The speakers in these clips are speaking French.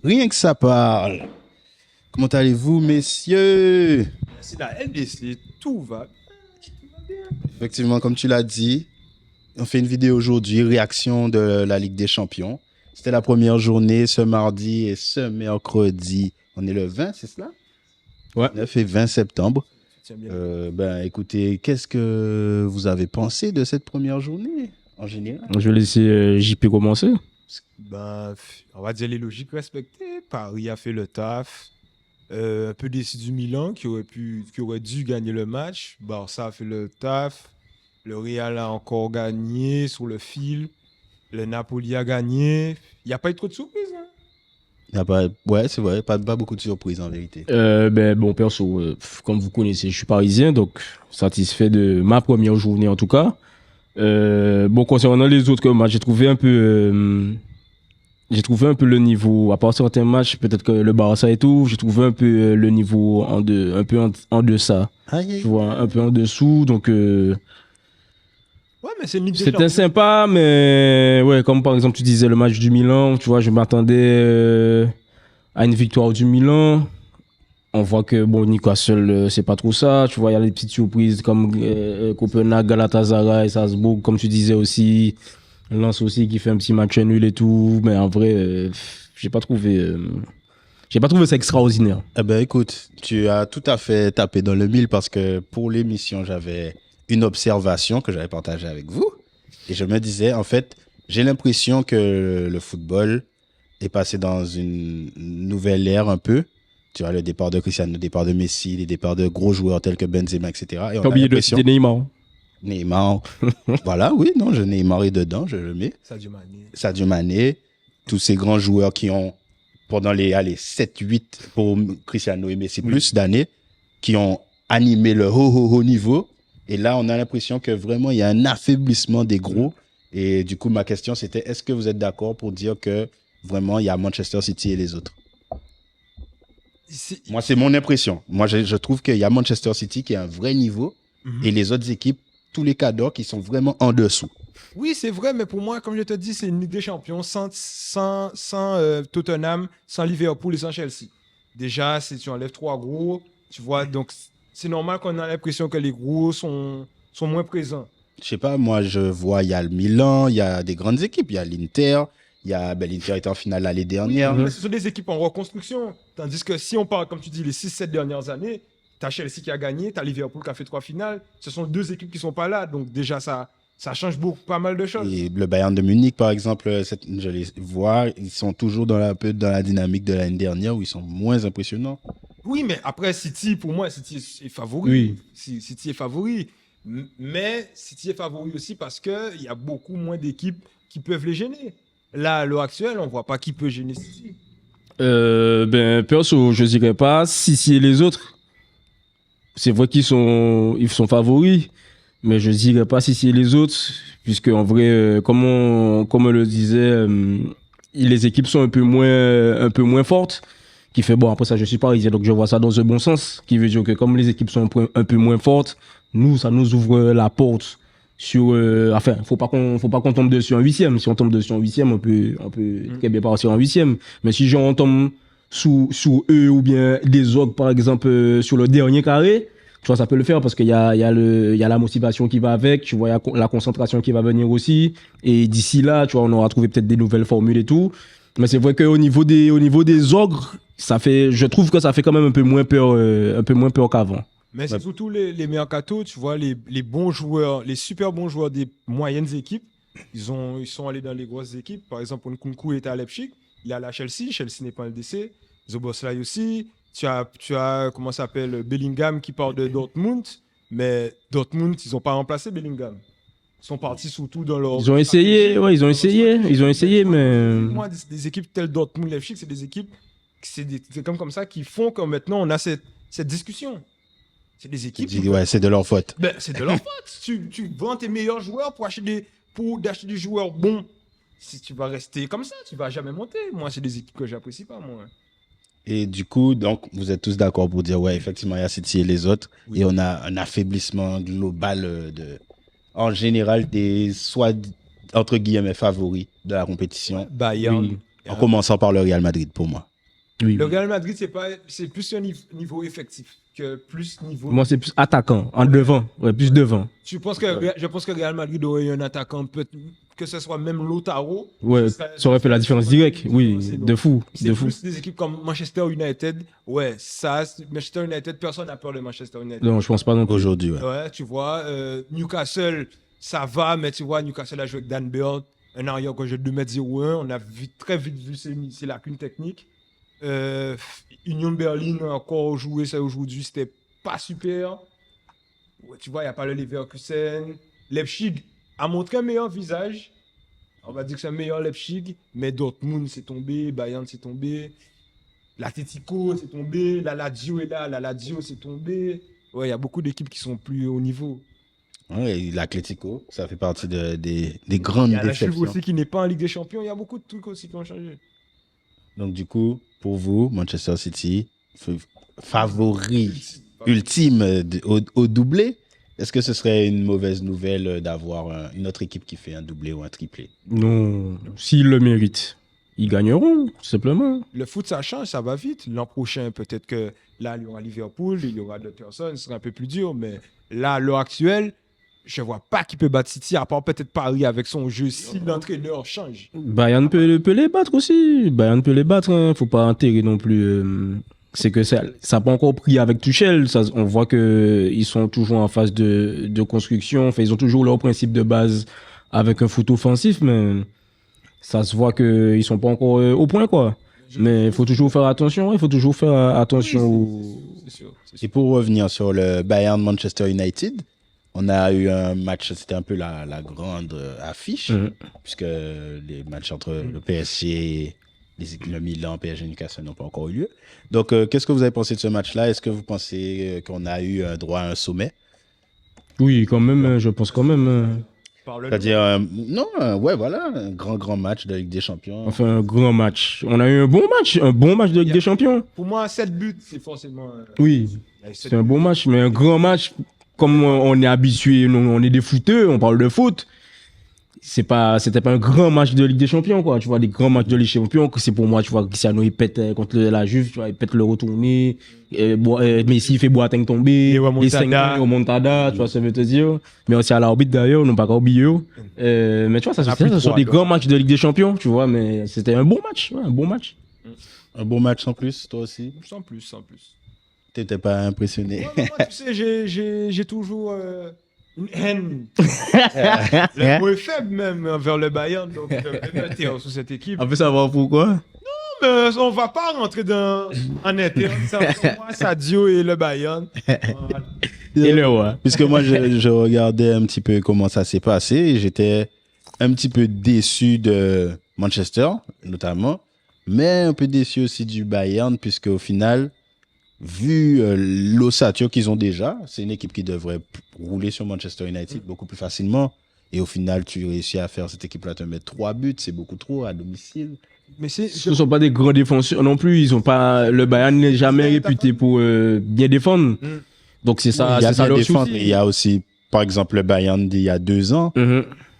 Rien que ça parle. Comment allez-vous, messieurs? C'est la LDC, tout va bien. Effectivement, comme tu l'as dit, on fait une vidéo aujourd'hui, réaction de la Ligue des Champions. C'était la première journée ce mardi et ce mercredi. On est le 20, c'est cela? Ouais. 9 et 20 septembre. Tiens bien. Écoutez, qu'est-ce que vous avez pensé de cette première journée en général? Je vais laisser JP commencer. On va dire les logiques respectées. Paris a fait le taf. Un peu déçu du Milan qui aurait dû gagner le match. Barça a fait le taf. Le Real a encore gagné sur le fil. Le Napoli a gagné. Il n'y a pas eu trop de surprises. Hein. Ouais, c'est vrai, pas beaucoup de surprises en vérité. Bon, perso, comme vous connaissez, je suis parisien, donc satisfait de ma première journée en tout cas. Concernant les autres matchs, j'ai trouvé un peu le niveau, à part certains matchs, peut-être que le Barça et tout, j'ai trouvé un peu le niveau un peu en deçà. Aïe. Tu vois, un peu en dessous, donc Ouais, mais c'est une Ligue des c'était Champions. sympa, mais ouais, comme par exemple tu disais le match du Milan, tu vois, je m'attendais à une victoire du Milan. On voit que bon, Newcastle, c'est pas trop ça. Tu vois, il y a des petites surprises comme Copenhague, Galatasaray, Salzbourg, comme tu disais aussi. Lens aussi qui fait un petit match nul et tout. Mais en vrai, j'ai pas trouvé ça extraordinaire. Eh ben, écoute, tu as tout à fait tapé dans le mille parce que pour l'émission, j'avais une observation que j'avais partagée avec vous. Et je me disais, en fait, j'ai l'impression que le football est passé dans une nouvelle ère un peu. Tu vois, le départ de Cristiano, le départ de Messi, les départs de gros joueurs tels que Benzema, etc. Et on T'as a oublié de l'impression... citer Neymar. Neymar, voilà, oui, non, Neymar est dedans, je le mets. Sadio Mané, tous ces grands joueurs qui ont, pendant les 7-8 pour Cristiano et Messi, plus d'années, qui ont animé le haut niveau. Et là, on a l'impression que vraiment, il y a un affaiblissement des gros. Et du coup, ma question, c'était, est-ce que vous êtes d'accord pour dire que vraiment, il y a Manchester City et les autres? Moi, c'est mon impression. Moi, je trouve qu'il y a Manchester City qui a un vrai niveau et les autres équipes, tous les cadors qui sont vraiment en dessous. Oui, c'est vrai, mais pour moi, comme je te dis, c'est une Ligue des Champions sans Tottenham, sans Liverpool et sans Chelsea. Déjà, si tu enlèves trois gros, tu vois, donc c'est normal qu'on ait l'impression que les gros sont moins présents. Je sais pas, moi, je vois, il y a le Milan, il y a des grandes équipes, il y a l'Inter, l'Inter était en finale l'année dernière. Oui, mais ce sont des équipes en reconstruction. Tandis que si on parle, comme tu dis, les 6-7 dernières années, tu as Chelsea qui a gagné, tu as Liverpool qui a fait 3 finales. Ce sont deux équipes qui ne sont pas là. Donc déjà, ça change pas mal de choses. Et le Bayern de Munich, par exemple, je les vois, ils sont toujours un peu dans la dynamique de l'année dernière où ils sont moins impressionnants. Oui, mais après, City, pour moi, City est favori. Oui. City est favori. Mais City est favori aussi parce qu'il y a beaucoup moins d'équipes qui peuvent les gêner. Là, à l'heure actuelle, on ne voit pas qui peut gêner City. Perso, je dirais pas City et les autres. C'est vrai qu'ils sont favoris, mais je dirais pas City et les autres, puisque en vrai, comme on le disait, les équipes sont un peu moins fortes. Qui fait bon, après ça, je suis parisien, donc je vois ça dans un bon sens, qui veut dire que comme les équipes sont un peu moins fortes, ça nous ouvre la porte sur, faut pas qu'on tombe dessus en huitième. Si on tombe dessus en huitième, on peut très bien partir en huitième. Mais si genre on tombe sous eux ou bien des autres, par exemple, sur le dernier carré, tu vois, ça peut le faire parce qu'il y a la motivation qui va avec, tu vois, il y a la concentration qui va venir aussi. Et d'ici là, tu vois, on aura trouvé peut-être des nouvelles formules et tout. Mais c'est vrai qu'au niveau des ogres, je trouve que ça fait quand même un peu moins peur qu'avant. Mais c'est surtout les mercato, tu vois, les bons joueurs, les super bons joueurs des moyennes équipes, ils sont allés dans les grosses équipes. Par exemple, Nkunku est à Leipzig, il est à la Chelsea n'est pas un LDC. Szoboszlai aussi. Tu as comment ça s'appelle, Bellingham qui part de Dortmund, mais Dortmund, ils n'ont pas remplacé Bellingham. Ils sont partis surtout dans leur... Ils ont essayé, mais... Moi, des équipes telles Dortmund, Leipzig, c'est des équipes, c'est comme ça qui font que maintenant on a cette discussion. C'est des équipes... Ouais, c'est de leur faute. Ben, c'est de leur faute. Tu vends tes meilleurs joueurs pour acheter des joueurs bons. Si tu vas rester comme ça, tu vas jamais monter. Moi, c'est des équipes que j'apprécie pas, moi. Et du coup, donc, vous êtes tous d'accord pour dire, ouais, effectivement, il y a City et les autres. Oui. Et on a un affaiblissement global en général, des soit, entre guillemets, favoris de la compétition. Bayern. En commençant par le Real Madrid, pour moi. Oui. Le Real Madrid, c'est plus un niveau effectif que plus niveau. Moi, c'est plus attaquant, en devant. Ouais, plus devant. Je pense que le Real Madrid aurait eu un attaquant, que ce soit même Lautaro. Ouais, ça aurait fait la différence directe. Oui, de fou. C'est plus des équipes comme Manchester United. Ouais, Manchester United, personne n'a peur de Manchester United. Non, je pense pas non plus. Aujourd'hui, ouais. Ouais, tu vois, Newcastle, ça va, mais tu vois, Newcastle a joué avec Dan Burn, un arrière que j'ai 2m01. On a très vite vu ses lacunes techniques. Union Berlin a encore joué ça aujourd'hui, c'était pas super. Ouais, tu vois, il n'y a pas le Leverkusen. Leipzig a montré un meilleur visage. On va dire que c'est un meilleur Leipzig, mais Dortmund c'est tombé, Bayern c'est tombé, l'Atletico c'est tombé, la Lazio est là, la Lazio c'est tombé. Ouais, il y a beaucoup d'équipes qui sont plus haut niveau. Ouais, l'Atlético, ça fait partie des grandes Il y a la déceptions. Juve aussi qui n'est pas en Ligue des Champions. Il y a beaucoup de trucs aussi qui ont changé. Donc, du coup, pour vous, Manchester City, favori ultime au doublé, est-ce que ce serait une mauvaise nouvelle d'avoir une autre équipe qui fait un doublé ou un triplé? Non, s'ils le méritent, ils gagneront, tout simplement. Le foot, ça change, ça va vite. L'an prochain, peut-être que là, il y aura Liverpool, il y aura d'autres personnes, ce sera un peu plus dur. Mais là, à l'heure actuelle, je ne vois pas qui peut battre City, à part peut-être Paris avec son jeu, si l'entraîneur change. Bayern peut les battre aussi. Bayern peut les battre. Hein. Faut pas enterrer non plus. C'est que ça n'a pas encore pris avec Tuchel. On voit qu'ils sont toujours en phase de construction. Enfin, ils ont toujours leur principe de base avec un foot offensif, mais ça se voit qu'ils ne sont pas encore au point, quoi. Mais il faut toujours faire attention. Il faut toujours faire attention. Oui, c'est sûr. Et pour revenir sur le Bayern Manchester United, on a eu un match, c'était un peu la grande affiche, puisque les matchs entre le PSG et le Milan, PSG et Newcastle n'ont pas encore eu lieu. Donc, qu'est-ce que vous avez pensé de ce match-là? Est-ce que vous pensez qu'on a eu droit à un sommet? Oui, quand même, je pense quand même. C'est-à-dire, ouais, voilà, un grand match de Ligue des Champions. Enfin, un grand match. On a eu un bon match de Ligue des Champions. Pour moi, 7 buts, c'est forcément... Oui, c'est un bon match, mais un grand match, comme on est habitué, on est des footeux, on parle de foot. C'était pas un grand match de Ligue des Champions, quoi. Tu vois, des grands matchs de Ligue des Champions, c'est pour moi, tu vois, Cristiano, il pète contre la Juve, tu vois, il pète le retourné, Messi, il fait Boateng tomber, les 5 au Montada, tu vois, ça veut te dire. Mais aussi à l'arbitre, d'ailleurs, non pas qu'à oublier. Mais tu vois, ce sont des grands matchs de Ligue des Champions, tu vois, mais c'était un bon match, ouais, un bon match. Un bon match sans plus, toi aussi? Sans plus. T'étais pas impressionné? Ouais, moi, tu sais, j'ai toujours... une haine. Le mot est faible même envers le Bayern, donc je vais me taire sur cette équipe. On veut savoir pourquoi? Non, mais on va pas rentrer en interne. Moi, Sadio et le Bayern. Voilà. Et le roi. Puisque moi, je regardais un petit peu comment ça s'est passé et j'étais un petit peu déçu de Manchester, notamment, mais un peu déçu aussi du Bayern, puisque au final, vu l'ossature qu'ils ont déjà, c'est une équipe qui devrait rouler sur Manchester United beaucoup plus facilement. Et au final, tu réussis à faire cette équipe-là te mettre 3 buts, c'est beaucoup trop à domicile. Mais ce ne sont pas des grands défenseurs non plus. Ils ont pas, le Bayern n'est jamais réputé pour bien défendre. Donc c'est ça, c'est ça leur souci. Il y a aussi, par exemple, le Bayern d'il y a 2 ans.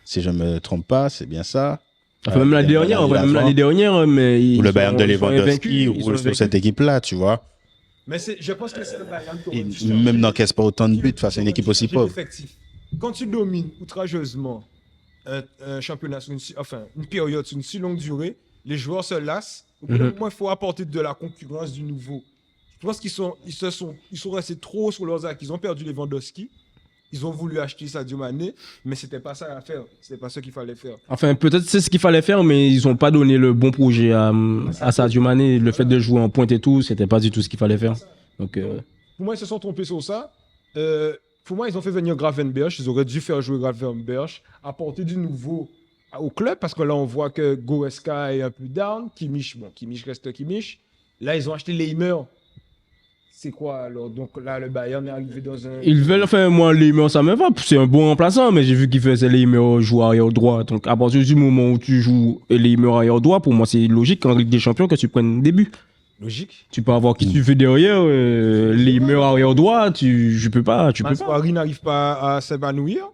Si je me trompe pas, c'est bien ça. Enfin, même l'année dernière, mais ou le Bayern de Lewandowski roule sur cette équipe-là, tu vois. Mais je pense que c'est le Bayern qui même n'encaisse pas autant de buts face à une équipe aussi pauvre. Quand tu domines outrageusement un championnat, une période sur une si longue durée, les joueurs se lassent. Au bout d'un moment, il faut apporter de la concurrence, du nouveau. Je pense qu'ils sont restés trop sur leurs acquis. Ils ont perdu Lewandowski. Ils ont voulu acheter Sadio Mané, mais c'était pas ça à faire. C'était pas ce qu'il fallait faire. Enfin, peut-être c'est ce qu'il fallait faire, mais ils ont pas donné le bon projet à Sadio Mané. Le fait de jouer en pointe et tout, c'était pas du tout ce qu'il fallait faire. Donc, pour moi, ils se sont trompés sur ça. Pour moi, ils ont fait venir Gravenberch. Ils auraient dû faire jouer Gravenberch, apporter du nouveau au club, parce que là, on voit que Goretzka est un peu down. Kimmich reste Kimmich. Là, ils ont acheté Leimer. C'est quoi alors? Donc là, le Bayern est arrivé dans un... Ils veulent, enfin, moi, Leimer, ça me va. C'est un bon remplaçant, mais j'ai vu qu'il faisait Leimer jouer arrière droit. Donc, à partir du moment où tu joues Leimer arrière droit, pour moi, c'est logique en Ligue des Champions que tu prennes début. Logique. Tu peux avoir qui tu fais derrière, Leimer arrière droit, tu peux pas. Paris n'arrive pas à s'évanouir.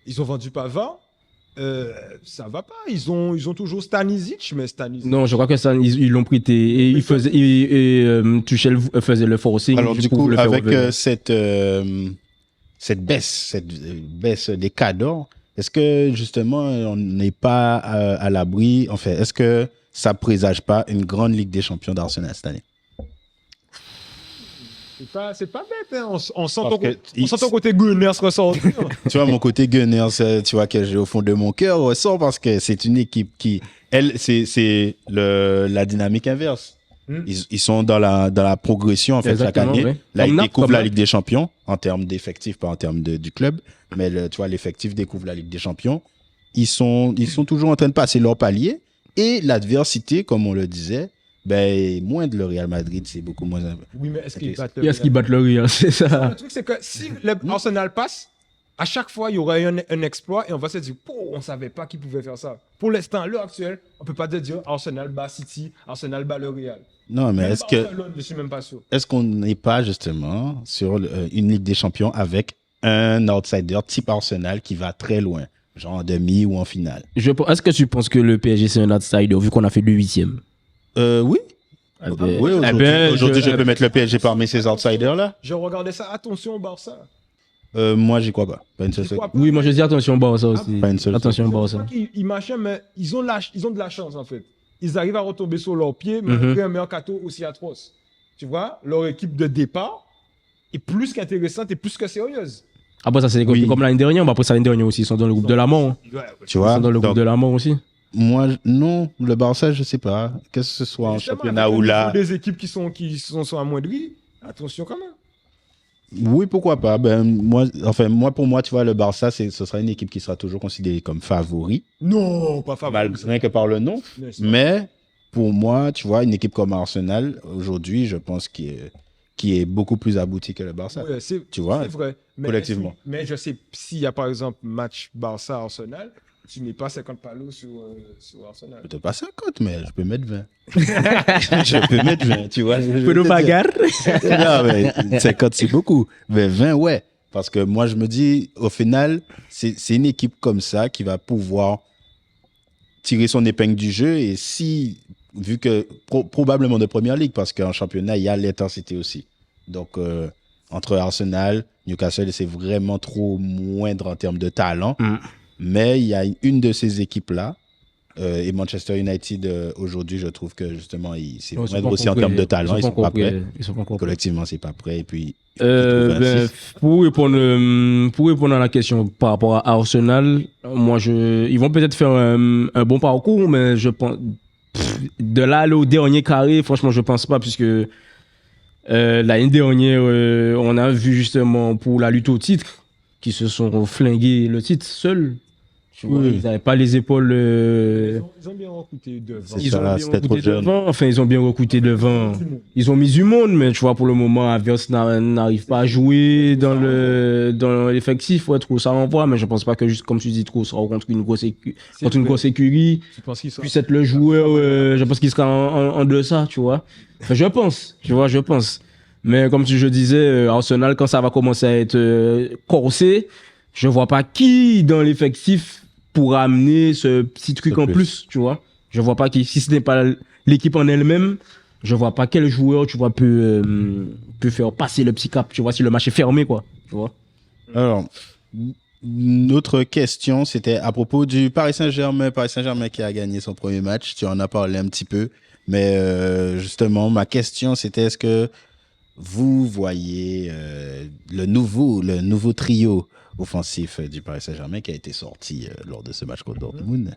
Ils ont vendu Pavard. ça va pas. Ils ont toujours Stanisic, mais Stanisic. Non, je crois que ça, ils l'ont prêté et Tuchel faisait le forcing. Alors du coup, avec cette baisse des cadres, est-ce que justement on n'est pas à l'abri, en fait, est-ce que ça présage pas une grande Ligue des Champions d'Arsenal cette année? C'est pas bête, hein. On sent ton côté Gunners ressortir. Tu vois, mon côté Gunners, tu vois, que j'ai au fond de mon cœur ressort parce que c'est une équipe qui, elle, c'est la dynamique inverse. Ils sont dans la progression, en fait, chaque année. Ouais. Là, ils découvrent la Ligue des Champions en termes d'effectifs, pas en termes du club. Mais tu vois, l'effectif découvre la Ligue des Champions. Ils sont toujours en train de passer leur palier. Et l'adversité, comme on le disait, ben, moins de le Real Madrid, c'est beaucoup moins. Oui, mais est-ce qu'ils battent le Real? C'est ça. Le truc, c'est que si l'Arsenal passe, à chaque fois, il y aura un exploit et on va se dire, on ne savait pas qui pouvait faire ça. Pour l'instant, à l'heure actuelle, on ne peut pas te dire Arsenal bat City, Arsenal bat le Real. Non, mais je suis même pas sûr. Est-ce qu'on n'est pas justement sur une Ligue des Champions avec un outsider type Arsenal qui va très loin, genre en demi ou en finale? Est-ce que tu penses que le PSG c'est un outsider vu qu'on a fait 2/8? Oui. Oui, aujourd'hui, je peux mettre le PSG parmi ces outsiders-là. Je regardais ça, attention Barça. Moi, j'y crois pas. Pas une seule seconde. Oui, moi je dis attention Barça aussi. Pas une seule attention Barça. Ils marchaient, mais ils ont de la chance en fait. Ils arrivent à retomber sur leurs pieds, malgré un mercato aussi atroce. Tu vois, leur équipe de départ est plus qu'intéressante et plus que sérieuse. Après, ça c'est comme l'année dernière, après ça l'année dernière aussi, ils sont dans le groupe de la mort. Tu vois, ils sont dans le groupe de la mort aussi. Moi, non, le Barça, je sais pas. Que ce soit en championnat ou là. Des équipes qui sont amoindries, attention quand même. Oui, pourquoi pas. Pour moi, tu vois, le Barça, ce sera une équipe qui sera toujours considérée comme favori. Non, pas favori. Malgré que par le nom. Mais pour moi, tu vois, une équipe comme Arsenal, aujourd'hui, je pense qui est beaucoup plus aboutie que le Barça. Oui, tu vois, c'est vrai. Collectivement. Mais je sais, s'il y a par exemple match Barça-Arsenal, tu mets pas 50 palos sur Arsenal. Peut-être pas 50, mais je peux mettre 20. Je peux mettre 20, tu vois. Peu de bagarre. Non, mais 50, c'est beaucoup. Mais 20, ouais. Parce que moi, je me dis, au final, c'est une équipe comme ça qui va pouvoir tirer son épingle du jeu. Et si, vu que, probablement de première ligue, parce qu'en championnat, il y a l'intensité aussi. Donc, entre Arsenal, Newcastle, c'est vraiment trop moindre en termes de talent. Mais il y a une de ces équipes-là, et Manchester United, aujourd'hui, je trouve que justement, c'est moindre aussi en termes de talent. Ils sont pas prêts. Collectivement, c'est pas prêt. Et puis, pour répondre à la question par rapport à Arsenal, ils vont peut-être faire un bon parcours, mais je pense, de là au dernier carré, franchement, je pense pas, puisque l'année dernière, on a vu justement pour la lutte au titre, qui se sont flingués le titre seuls. Tu vois, ils n'avaient pas les épaules. Ils ont bien recruté devant. Ils ont bien recruté devant. Ils ont mis du monde, mais tu vois, pour le moment, Havertz n'arrive pas à jouer dans l'effectif. Ouais, trop ça renvoie, mais je pense pas que, juste comme tu dis, trop sera contre une grosse écurie. Puisse être le joueur, je pense qu'il sera en deçà, tu vois. Enfin, je pense. Mais comme je disais, Arsenal, quand ça va commencer à être corsé, je vois pas qui dans l'effectif pourra amener ce petit truc en plus, tu vois. Je vois pas qui. Si ce n'est pas l'équipe en elle-même, je vois pas quel joueur, tu vois, peut faire passer le petit cap, tu vois, si le match est fermé, quoi, tu vois. Alors, notre question, c'était à propos du Paris Saint-Germain qui a gagné son premier match. Tu en as parlé un petit peu, mais justement, ma question, c'était est-ce que vous voyez le nouveau trio offensif du Paris Saint-Germain qui a été sorti lors de ce match contre Dortmund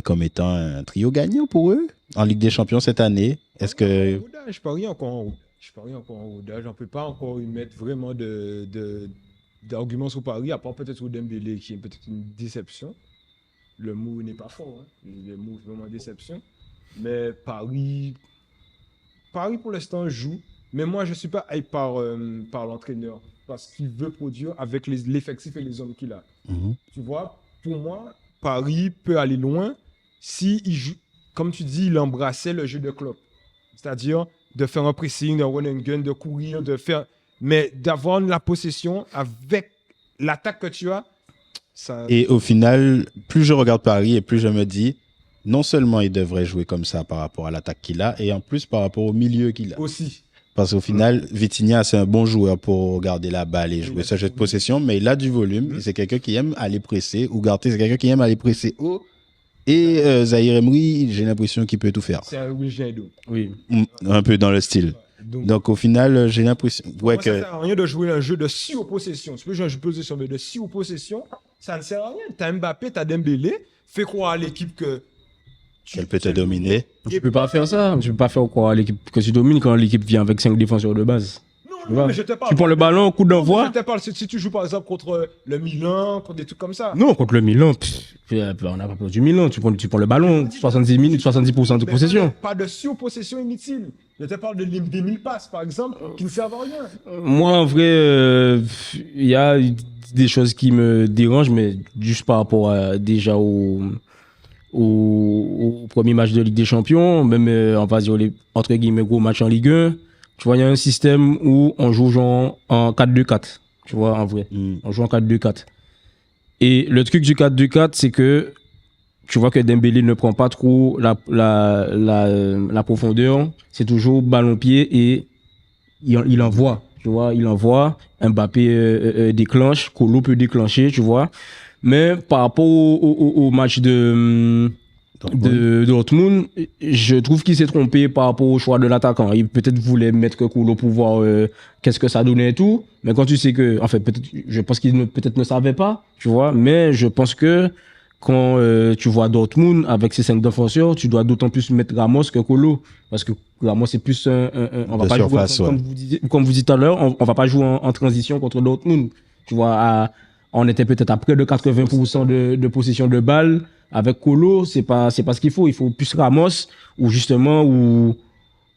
comme étant un trio gagnant pour eux en Ligue des Champions cette année? Est-ce que... Je parie encore en rodage. On ne peut pas encore y mettre vraiment d'arguments sur Paris, à part peut-être au Dembélé qui est peut-être une déception. Le mot n'est pas fort, hein. Le mot est vraiment déception. Mais Paris pour l'instant joue. Mais moi, je ne suis pas hype par l'entraîneur parce qu'il veut produire avec l'effectif et les hommes qu'il a. Tu vois, pour moi, Paris peut aller loin si il joue, comme tu dis, il embrassait le jeu de Klopp. C'est-à-dire de faire un pressing, de run and gun, de courir, mais d'avoir la possession avec l'attaque que tu as, Et au final, plus je regarde Paris et plus je me dis, non seulement il devrait jouer comme ça par rapport à l'attaque qu'il a, et en plus par rapport au milieu qu'il a. Aussi. Parce qu'au final, Vitinha, c'est un bon joueur pour garder la balle et jouer ce jeu de possession, mais il a du volume. Et c'est quelqu'un qui aime aller presser. Ugarte, c'est quelqu'un qui aime aller presser haut. Et Zahir Emery, j'ai l'impression qu'il peut tout faire. C'est un Wilgendo. Oui. Un peu dans le style. Donc au final, j'ai l'impression. Ouais, ça ne sert à rien de jouer un jeu de 6 oppositions. Tu peux jouer un jeu de possession, mais de 6 oppositions, ça ne sert à rien. Tu as Mbappé, tu as Dembélé. Fais croire à l'équipe que. Elle peut te dominer. Tu peux pas faire ça. Tu peux pas faire quoi à l'équipe que tu domines quand l'équipe vient avec 5 défenseurs de base. Non, mais je te parle. Tu prends le ballon, coup d'envoi. Je te parle si tu joues par exemple contre le Milan, contre des trucs comme ça. Non, contre le Milan, on n'a pas peur du Milan. Tu prends le ballon, 70 minutes, 70% de possession. Pas de sur-possession inutile. Je te parle des 1000 passes, par exemple, qui ne servent à rien. Moi, en vrai, il y a des choses qui me dérangent, mais juste par rapport déjà au premier match de Ligue des Champions, même on va dire les entre guillemets gros matchs en Ligue 1, tu vois, il y a un système où on joue genre en 4-2-4, tu vois, en vrai. On joue en 4-2-4. Et le truc du 4-2-4, c'est que tu vois que Dembélé ne prend pas trop la profondeur, c'est toujours ballon-pied et il envoie, tu vois, il envoie, Mbappé déclenche, Kolo peut déclencher, tu vois. Mais par rapport au match de Dortmund, je trouve qu'il s'est trompé par rapport au choix de l'attaquant. Il peut-être voulait mettre Kolo pour voir qu'est-ce que ça donnait et tout. Mais quand tu sais que, en fait, je pense qu'il peut-être ne savait pas, tu vois. Mais je pense que quand tu vois Dortmund avec ses 5 défenseurs, tu dois d'autant plus mettre Ramos que Kolo. Parce que Ramos, c'est plus on va pas surface, jouer, comme vous dites tout à l'heure, on va pas jouer en transition contre Dortmund. Tu vois, on était peut-être à près de 80% de possession de balle. Avec Kolo, c'est pas ce qu'il faut. Il faut plus Ramos, ou justement, où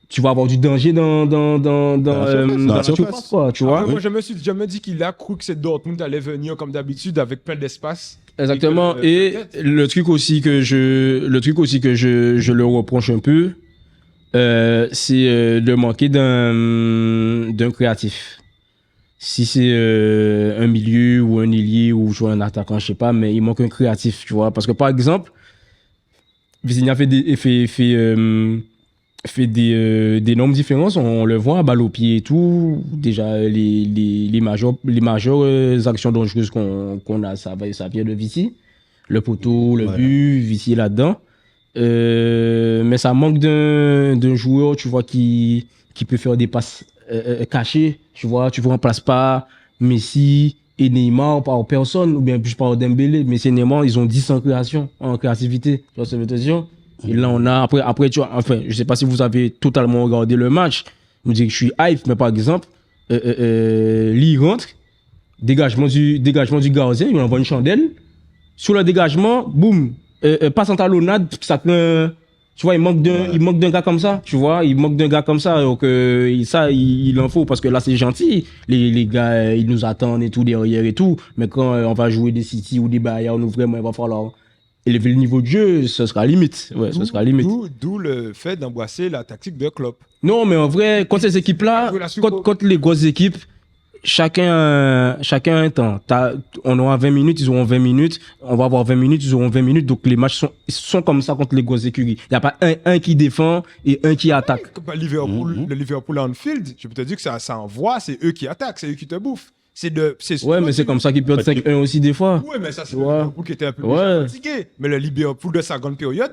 tu vas avoir du danger dans la surface, quoi, tu vois. Moi, je me dis qu'il a cru que c'est Dortmund allait venir comme d'habitude avec plein d'espace. Exactement. Et le truc aussi que je le reproche un peu, c'est de manquer d'un créatif. Si c'est un milieu ou un ailier ou jouer un attaquant, je sais pas, mais il manque un créatif, tu vois. Parce que par exemple, Vitinha fait des nombres différences, on le voit à balle au pied et tout. Déjà, les majeures actions dangereuses qu'on a, ça vient de Vici. Le poteau, le but, Vici est là-dedans. Mais ça manque d'un joueur, tu vois, qui peut faire des passes cachées, tu vois. Tu ne remplaces pas Messi et Neymar par personne, ou bien plus par Dembélé. Messi et Neymar, ils ont 10 en créativité, tu vois ce que je veux te dire. Et là, on a, après, tu vois, enfin, je sais pas si vous avez totalement regardé le match. Je me dis que je suis hype, mais par exemple, Lee rentre, dégagement du gardien, il envoie une chandelle. Sur le dégagement, boum, passe en talonnade, ça prend, tu vois, il manque d'un gars comme ça, tu vois, il manque d'un gars comme ça, donc, il en faut, parce que là, c'est gentil. Les gars, ils nous attendent et tout derrière et tout, mais quand on va jouer des City ou des Bayern, nous vraiment, il va falloir élever le niveau de jeu, ce sera limite. Ouais, ce sera limite. D'où le fait d'embrasser la tactique de Klopp. Non, mais en vrai, quand ces équipes-là, quand les grosses équipes, chacun a un temps. On aura 20 minutes, ils auront 20 minutes. On va avoir 20 minutes, ils auront 20 minutes. Donc les matchs sont comme ça contre les grosses écuries. Il n'y a pas un qui défend et un qui attaque. Le Liverpool à Anfield, je peux te dire que ça envoie, c'est eux qui attaquent, c'est eux qui te bouffent. Mais c'est comme ça qu'ils perdent 5-1 aussi des fois. Ouais, mais ça, c'est le Liverpool qui était un peu plus fatigué. Mais le Liverpool de sa grande période,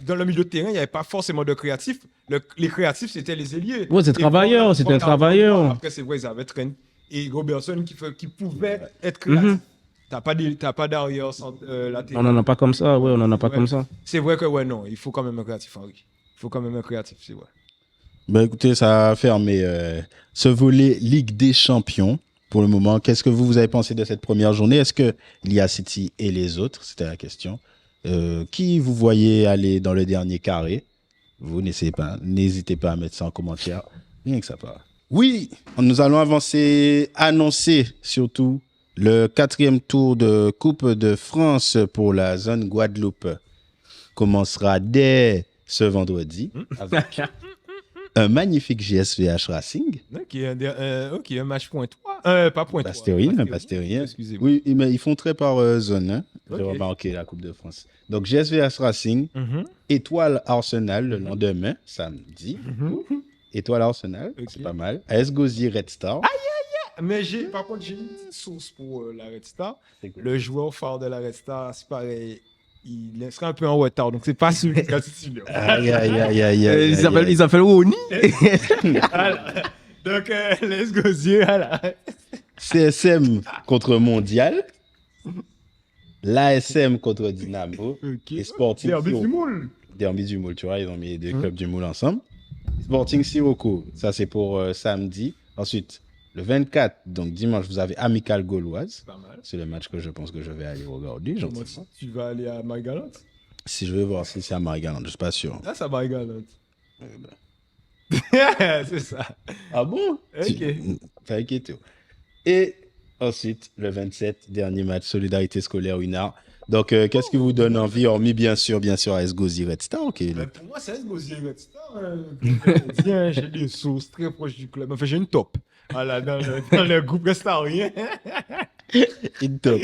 dans le milieu de terrain, il n'y avait pas forcément de créatifs. Les créatifs, c'était les ailiers. Ouais, c'était un travailleur. Après, c'est vrai, ils avaient Trent et Robertson qui pouvaient être créatifs. T'as pas d'arrière latéral. On n'en a pas comme ça, ouais, on n'en a pas comme ça. C'est vrai que, non, il faut quand même un créatif, Henri. Il faut quand même un créatif, c'est vrai. Ben écoutez, ça a fermé ce volet Ligue des Champions. Pour le moment, qu'est-ce que vous avez pensé de cette première journée? Est-ce qu'il y a City et les autres? C'était la question. Qui vous voyez aller dans le dernier carré? Vous n'hésitez pas à mettre ça en commentaire. Rien que ça part. Oui, nous allons annoncer surtout le 4e tour de Coupe de France pour la zone Guadeloupe. Commencera dès ce vendredi avec un magnifique GSVH Racing. Qui est un match .3. Pas point 3. Bastérien. Excusez-moi. Oui, mais ils font très par zone. Hein. J'ai Ok. remarqué la Coupe de France. Donc, GSVS Racing, Mhm. Étoile Arsenal le lendemain, samedi. Étoile Arsenal, Ok. c'est pas mal. AS Gauzy Red Star. Mais par contre, j'ai une petite source pour la Red Star. C'est quoi? Le joueur phare de la Red Star, c'est pareil. Il serait un peu en retard, donc c'est pas celui qui a titulaire. Aïe, aïe, aïe, aïe, aïe, Ils aïe, aïe. s'appellent Rony. Donc, let's go, voilà. CSM contre Mondial. L'ASM contre Dynamo. Ok. Et Sporting Derby Sirocco. du Moule. Derby du Moule, tu vois, ils ont mis les deux clubs du Moule ensemble. Sporting Sirocco, ça c'est pour samedi. Ensuite, le 24, donc dimanche, vous avez Amical Gauloise. Pas mal. C'est le match que je pense que je vais aller regarder, Comment gentiment. tu vas aller à Marie-Galante? Si je veux voir si c'est à Marie-Galante, je suis pas sûr. Ah, c'est à Marie-Galante. C'est ça. Ah bon? Ok. T'as inquiété. Et ensuite, le 27, dernier match, Solidarité Scolaire Unard. Donc, qu'est-ce qui vous donne envie, hormis bien sûr, AS Gauzy Red Star, ok. Mais pour moi, c'est Gauzy Red Star. J'ai des sources très proches du club. Enfin, j'ai une top. Voilà, dans le groupe restarien. Top.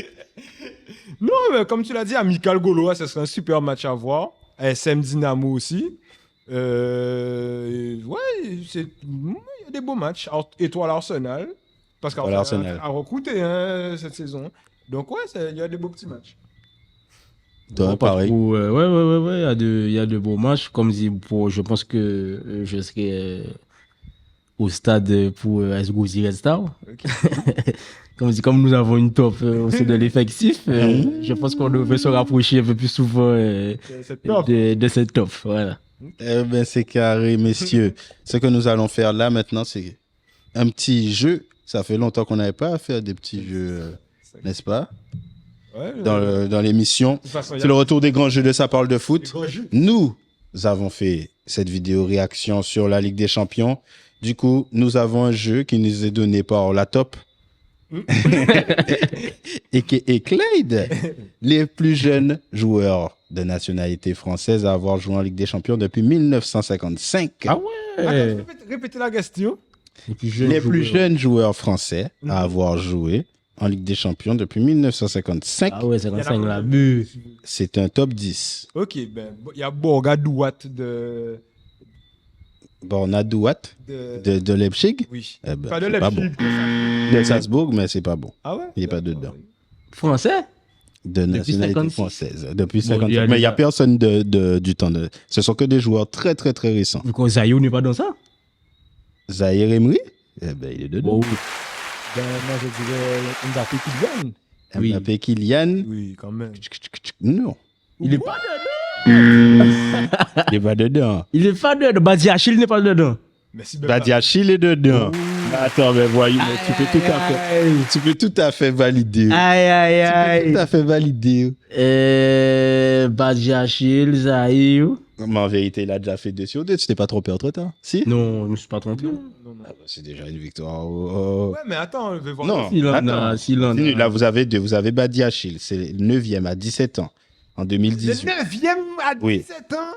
Non, mais comme tu l'as dit, Amical Gaulois, ce serait un super match à voir. SM Dynamo aussi. Ouais, il y a des beaux matchs. Étoile Arsenal. Parce Arsenal. a recruté hein, cette saison. Donc, ouais, il y a des beaux petits matchs. Toi, pareil. Ouais, il y a de beaux matchs. Comme dit, je pense que je serai au stade pour AS Gauzy Red Star. Ok. Comme nous avons une top au sein de l'effectif, je pense qu'on devrait se rapprocher un peu plus souvent C'est top. de cette top. Voilà. Eh ben, c'est carré, messieurs. Ce que nous allons faire là maintenant, c'est un petit jeu. Ça fait longtemps qu'on n'avait pas fait des petits jeux, n'est-ce pas? Ouais, Dans l'émission. de toute façon, il y a C'est le retour des grands jeux de Ça parle de des foot. grands jeux. Nous avons fait cette vidéo réaction sur la Ligue des Champions. Du coup, nous avons un jeu qui nous est donné par la top. et Clyde, les plus jeunes joueurs de nationalité française à avoir joué en Ligue des Champions depuis 1955. Ah ouais. Attends, répétez la question. Les plus jeunes joueurs français à avoir joué en Ligue des Champions depuis 1955. Ah ouais, 55 la but. C'est un top 10. Ok, ben, il y a Borga Douat de Borna Douat de Leipzig. Oui. Eh ben, Pas de c'est pas Leipzig. De Salzbourg, mais c'est pas bon. Ah ouais? Il n'est pas dedans. Français? De nationalité 56. française. Depuis Bon, 50 il y a Mais il n'y a déjà- personne du temps de. Ce sont que des joueurs très, très, très récents. Vu que Zayou n'est pas dans ça? Zahir Emery, eh ben, il est dedans. Oh. Ben, moi, je dirais Mbappé qui gagne. Oui. Mbappé, Kylian. Oui, quand même. Non. Il est pas Il n'est pas dedans. Il est pas dedans. Badi Achille n'est pas dedans. Mais si Badiachil est dedans. Attends, mais voyons, mais tu peux tout à fait valider. Aïe, aïe, Tu peux tout à fait valider. Badi Achille, Zayou. Mais en vérité, il a déjà fait 2 sur 2. Tu t'es pas trompé entre temps? Si? Non, je ne me suis pas trompé. Ah bah, c'est déjà une victoire. Oh. Ouais, mais attends, je vais voir. Non, S'il en a, attends. s'il en a. Là, vous avez 2. Vous avez Badiachil, c'est le 9e à 17 ans, en Le 2018. 9e à 17 Oui. ans.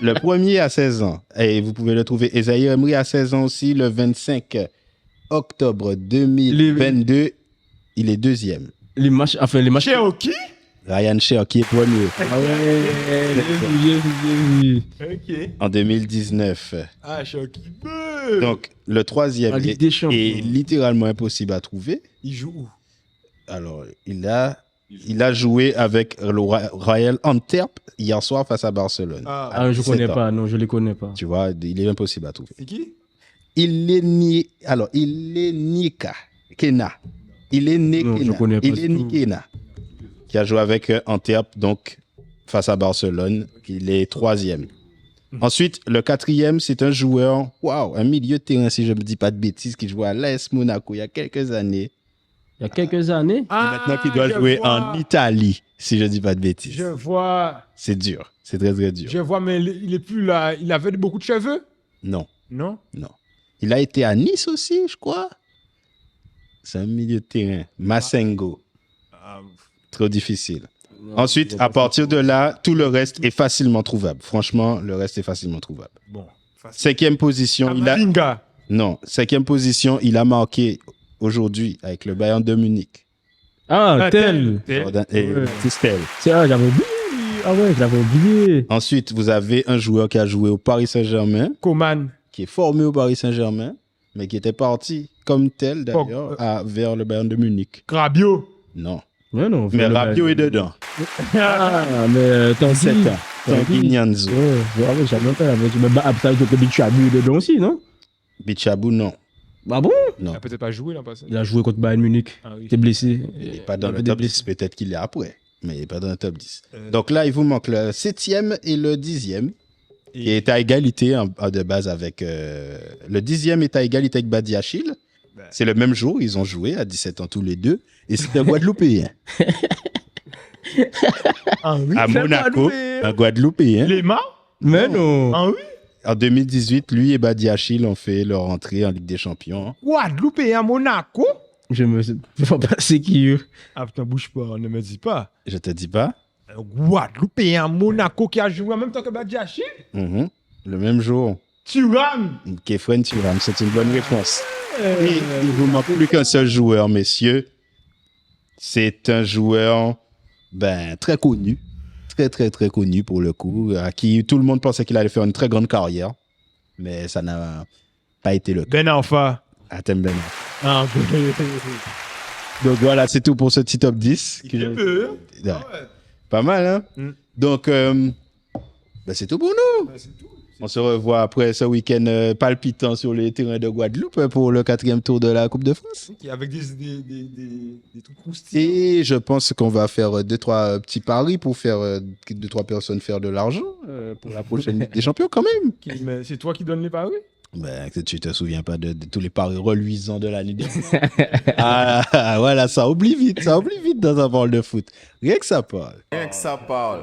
Le premier à 16 ans. Et vous pouvez le trouver. Et Zahir Emery à 16 ans aussi, le 25 octobre 2022. Il est 2e. Les matchs. Cherokee? Ryan Cher qui est premier Ah ouais. Ok. en 2019. Ah, Cherokee. Donc, le 3e En Ligue des Champions. est littéralement impossible à trouver. Il joue où? Alors, il a joué avec le Royal Antwerp hier soir face à Barcelone. Ah, je 17 connais ans. pas, non, je les connais pas. Tu vois, il est impossible à trouver. C'est qui? Il est né Kena. Il est né Non, je Kena. connais pas Il est du né tout. Kena. Qui a joué avec Antwerp, donc face à Barcelone. Il est 3e. Ensuite, le 4e, c'est un joueur, un milieu de terrain, si je ne me dis pas de bêtises, qui jouait à l'AS Monaco il y a quelques années. Il y a quelques années. Et maintenant, qui doit jouer en Italie, si je ne dis pas de bêtises. Je vois. C'est dur. C'est très, très dur. Je vois, mais il est plus là. Il avait beaucoup de cheveux? Non, Non? non. Il a été à Nice aussi, je crois. C'est un milieu de terrain. Massengo. Trop difficile. Ensuite, à partir de là, tout le reste est facilement trouvable. Franchement, le reste est facilement trouvable. Bon. Facile. 5e position, Kamavinga. Non, 5e position, il a marqué aujourd'hui avec le Bayern de Munich. Ah, tel. Jordan et Ouais. Tistel. C'est vrai, j'avais oublié. Ah ouais, je l'avais oublié. Ensuite, vous avez un joueur qui a joué au Paris Saint-Germain, Coman. qui est formé au Paris Saint-Germain, mais qui était parti comme tel d'ailleurs vers le Bayern de Munich. Rabiot. Non. Ouais, non. Mais Rabiot est dedans. Ah, mais Tanguy. 7 ans. Tanguy Nianzou. Ouais, ouais, j'avais même pas. Mais bah, ça veut dire que Bichabou est dedans aussi, non? Bichabou, non. Ah bon? Il Non. a peut-être pas joué l'an passé. Il a joué contre Bayern Munich. Ah oui. Il était blessé. Il n'est pas dans Il le avait top des 10. Peut-être qu'il est après, mais il n'est pas dans le top 10. Euh, Donc là, il vous manque le 7e et le 10e, qui est à égalité de base avec... le 10e est à égalité avec Badiachil. Ben. C'est le même jour, ils ont joué à 17 ans tous les deux. Et c'est un Guadeloupéen. Ah oui. À c'est Monaco, Guadeloupéen. un Guadeloupéen. Les mains. Mais non. Ah oui. En 2018, lui et Badiachil ont fait leur entrée en Ligue des Champions. Guadeloupéen à Monaco. Je me sais pas c'est qui eux. Ah putain, bouge pas, ne me dis pas. Je te dis pas. Un Guadeloupéen à Monaco qui a joué en même temps que Badiachil. Mhm. Le même jour. Thuram. Kefren Thuram, c'est une bonne réponse. Et il vous manque plus qu'un seul joueur, messieurs. C'est un joueur très connu. Très connu pour le coup. À qui tout le monde pensait qu'il allait faire une très grande carrière. Mais ça n'a pas été le cas. Ben Arfa. Atem Ben. Ah, Donc voilà, c'est tout pour ce petit top 10. il est peu. Hein? Ouais. Ah ouais. Pas mal, hein? Donc, c'est tout pour nous. Ben, c'est tout. On se revoit après ce week-end palpitant sur les terrains de Guadeloupe pour le 4e tour de la Coupe de France. Avec des trucs croustillants. Et je pense qu'on va faire 2-3 petits paris pour faire 2-3 personnes faire de l'argent pour la prochaine Ligue des Champions quand même. Mais c'est toi qui donnes les paris? Tu te souviens pas de tous les paris reluisants de l'année dernière. Voilà, ça oublie vite dans un ball de foot. Rien que ça parle. Rien que ça parle.